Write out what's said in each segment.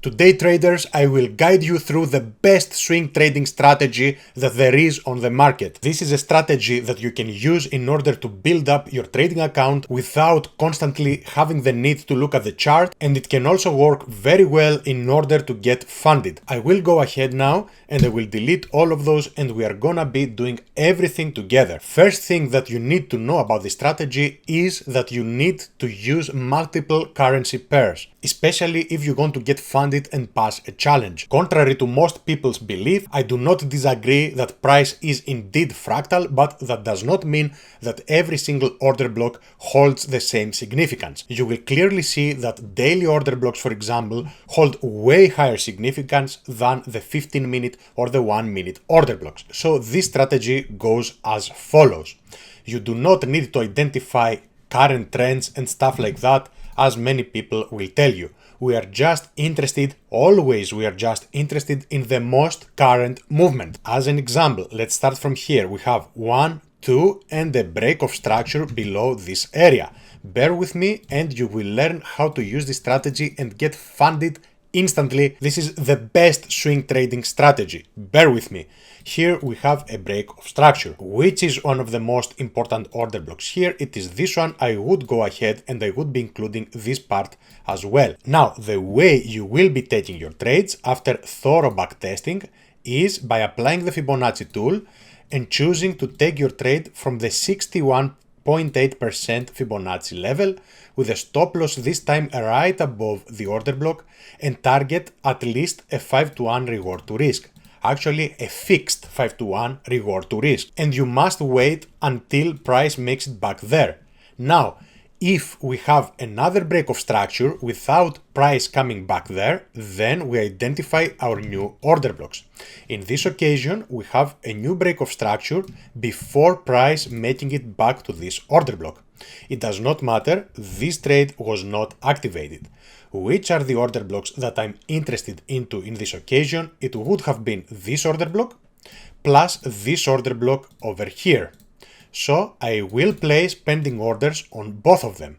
Today, traders, I will guide you through the best swing trading strategy that there is on the market. This is a strategy that you can use in order to build up your trading account without constantly having the need to look at the chart, and it can also work very well in order to get funded. I will go ahead now and I will delete all of those, and we are gonna be doing everything together. First thing that you need to know about this strategy is that you need to use multiple currency pairs, especially if you want to get funded and pass a challenge. Contrary to most people's belief, I do not disagree that price is indeed fractal, but that does not mean that every single order block holds the same significance. You will clearly see that daily order blocks, for example, hold way higher significance than the 15-minute or the 1-minute order blocks. So this strategy goes as follows. You do not need to identify current trends and stuff like that, as many people will tell you. We are just interested, always we are just interested in the most current movement. As an example, let's start from here. We have 1, 2 and a break of structure below this area. Bear with me and you will learn how to use this strategy and get funded instantly. This is the best swing trading strategy. Bear with me. Here we have a break of structure, which is one of the most important order blocks. Here it is this one. I would go ahead and I would be including this part as well. Now, the way you will be taking your trades after thorough backtesting is by applying the Fibonacci tool and choosing to take your trade from the 61.8% Fibonacci level with a stop loss this time right above the order block and target at least a 5-to-1 reward to risk. Actually a fixed 5-to-1 reward to risk. And you must wait until price makes it back there. Now, if we have another break of structure without price coming back there, then we identify our new order blocks. In this occasion, we have a new break of structure before price making it back to this order block. It does not matter, this trade was not activated. Which are the order blocks that I'm interested into in this occasion? It would have been this order block plus this order block over here. So I will place pending orders on both of them.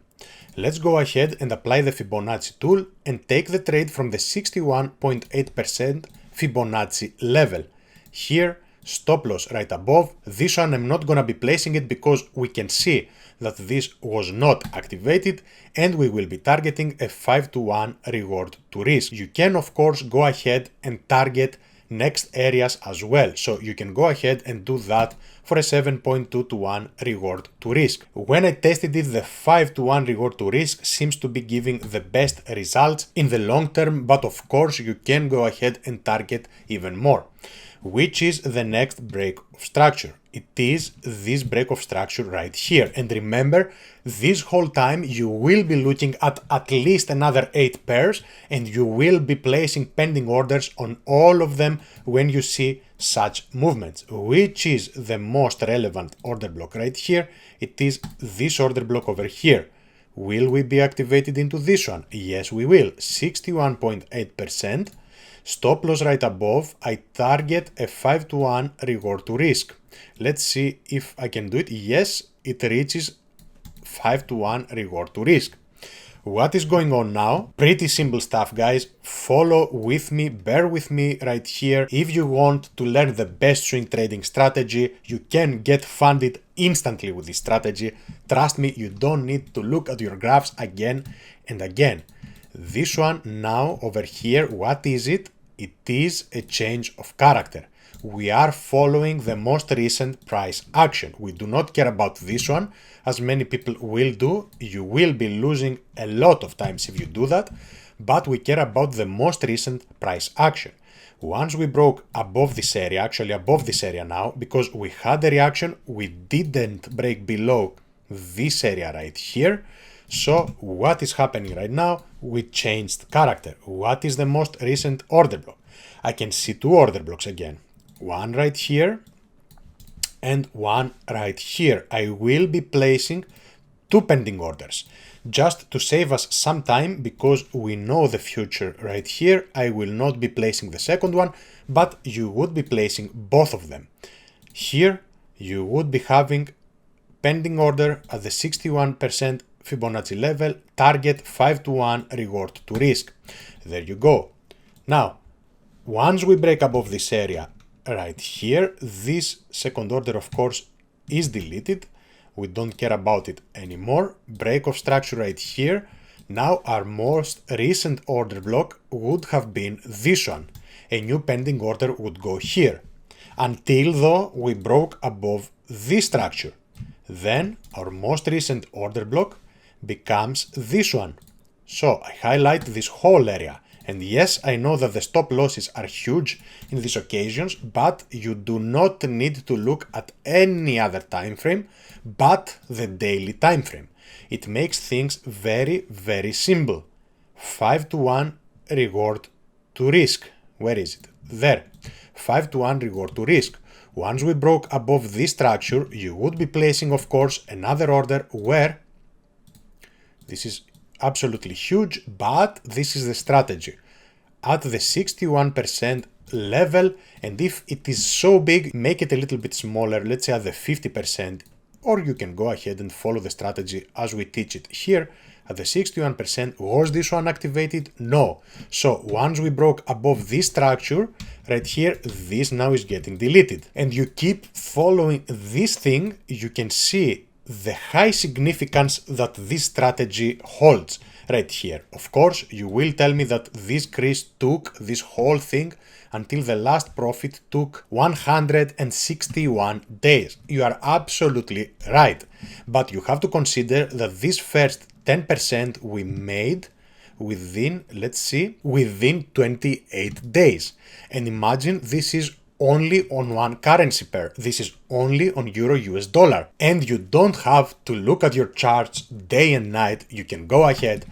Let's go ahead and apply the Fibonacci tool and take the trade from the 61.8% Fibonacci level. Here, stop loss right above. This one I'm not gonna be placing it because we can see that this was not activated and we will be targeting a 5-to-1 reward to risk. You can of course go ahead and target next areas as well. So you can go ahead and do that for a 7.2-to-1 reward to risk. When I tested it, the 5-to-1 reward to risk seems to be giving the best results in the long term, but of course you can go ahead and target even more. Which is the next break of structure? It is this break of structure right here. And remember, this whole time you will be looking at least another 8 pairs and you will be placing pending orders on all of them when you see such movements. Which is the most relevant order block right here? It is this order block over here. Will we be activated into this one? Yes, we will. 61.8%. Stop loss right above, I target a 5-to-1 reward to risk. Let's see if I can do it. Yes, it reaches 5-to-1 reward to risk. What is going on now? Pretty simple stuff, guys. Follow with me, bear with me right here. If you want to learn the best swing trading strategy, you can get funded instantly with this strategy. Trust me, you don't need to look at your graphs again and again. This one now over here, what is it? It is a change of character. We are following the most recent price action. We do not care about this one, as many people will do. You will be losing a lot of times if you do that, but we care about the most recent price action. Once we broke above this area, actually above this area now, because we had a reaction, we didn't break below this area right here. So what is happening right now? We changed character. What is the most recent order block? I can see 2 order blocks again. One right here and one right here. I will be placing 2 pending orders just to save us some time because we know the future right here. I will not be placing the second one, but you would be placing both of them. Here you would be having pending order at the 61% Fibonacci level, target 5-to-1 reward to risk. There you go. Now, once we break above this area right here, this second order of course is deleted. We don't care about it anymore. Break of structure right here. Now our most recent order block would have been this one. A new pending order would go here. Until though we broke above this structure. Then our most recent order block becomes this one. So I highlight this whole area. And yes, I know that the stop losses are huge in these occasions, but you do not need to look at any other time frame but the daily time frame. It makes things very, very simple. 5 to 1 reward to risk. Where is it? There. 5 to 1 reward to risk. Once we broke above this structure, you would be placing, of course, another order where this is absolutely huge, but this is the strategy. At the 61% level, and if it is so big, make it a little bit smaller, let's say at the 50%, or you can go ahead and follow the strategy as we teach it here. At the 61%, was this one activated? No. So once we broke above this structure, right here, this now is getting deleted. And you keep following this thing, you can see the high significance that this strategy holds right here. Of course, you will tell me that this crease took this whole thing until the last profit took 161 days. You are absolutely right. But you have to consider that this first 10% we made within, let's see, within 28 days. And imagine this is only on one currency pair. This is only on Euro US dollar. And you don't have to look at your charts day and night. You can go ahead,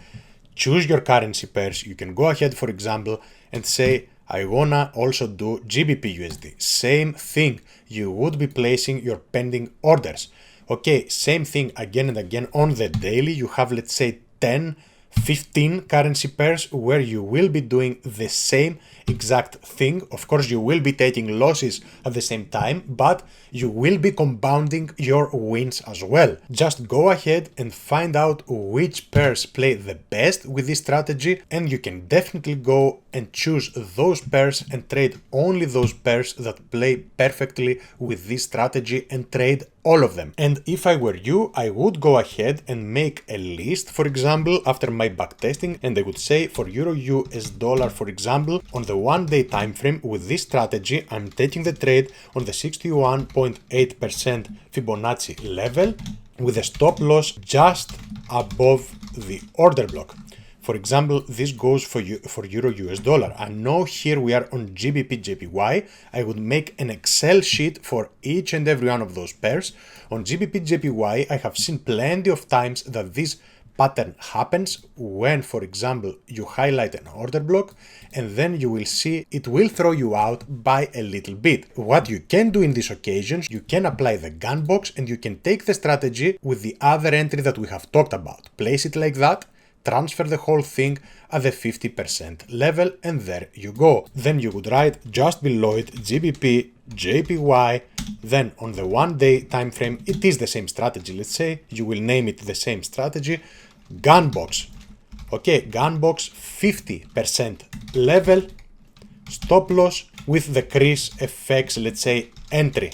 choose your currency pairs. You can go ahead, for example, and say, I wanna also do GBP USD. Same thing. You would be placing your pending orders. Okay, same thing again and again on the daily. You have, let's say, 10, 15 currency pairs where you will be doing the same exact thing. Of course, you will be taking losses at the same time, but you will be compounding your wins as well. Just go ahead and find out which pairs play the best with this strategy, and you can definitely go and choose those pairs and trade only those pairs that play perfectly with this strategy and trade all of them. And if I were you, I would go ahead and make a list, for example, after my backtesting, and I would say for Euro US dollar, for example, on the 1-day time frame with this strategy, I'm taking the trade on the 61.8% Fibonacci level with a stop loss just above the order block. For example, this goes for Euro US dollar. I know here we are on GBP JPY. I would make an Excel sheet for each and every one of those pairs. On GBP JPY, I have seen plenty of times that this pattern happens when, for example, you highlight an order block and then you will see it will throw you out by a little bit. What you can do in these occasions, you can apply the gun box and you can take the strategy with the other entry that we have talked about. Place it like that, transfer the whole thing at the 50% level, and there you go. Then you would write just below it GBP JPY. Then on the 1-day time frame, it is the same strategy. Let's say you will name it the same strategy. Gunbox. Okay, gunbox 50% level, stop loss with the ChrisFX, let's say, entry.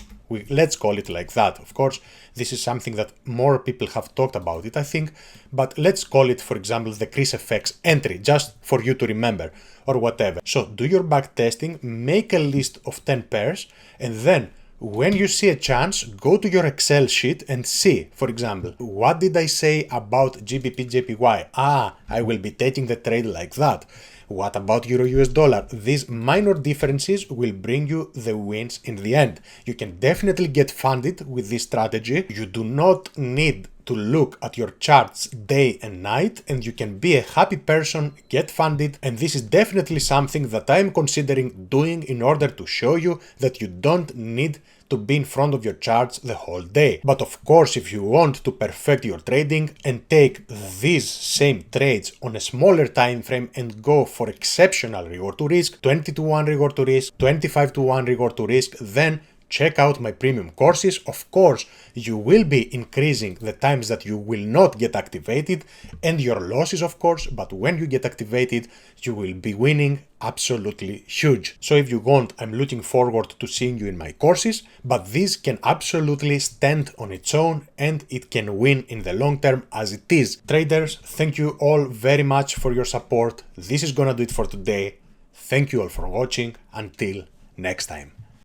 Let's call it like that. Of course, this is something that more people have talked about it, I think, but let's call it, for example, the ChrisFX entry, just for you to remember, or whatever. So do your back testing, make a list of 10 pairs, and then when you see a chance, go to your Excel sheet and see, for example, what did I say about GBP JPY? I will be taking the trade like that. What about Euro US dollar? These minor differences will bring you the wins in the end. You can definitely get funded with this strategy. You do not need to look at your charts day and night, and you can be a happy person, get funded, and this is definitely something that I am considering doing in order to show you that you don't need to be in front of your charts the whole day. But of course, if you want to perfect your trading and take these same trades on a smaller time frame and go for exceptional reward to risk, 20 to 1 reward to risk, 25 to 1 reward to risk, then check out my premium courses. Of course, you will be increasing the times that you will not get activated and your losses, of course, but when you get activated, you will be winning absolutely huge. So if you want, I'm looking forward to seeing you in my courses, but this can absolutely stand on its own and it can win in the long term as it is. Traders, thank you all very much for your support. This is gonna do it for today. Thank you all for watching. Until next time.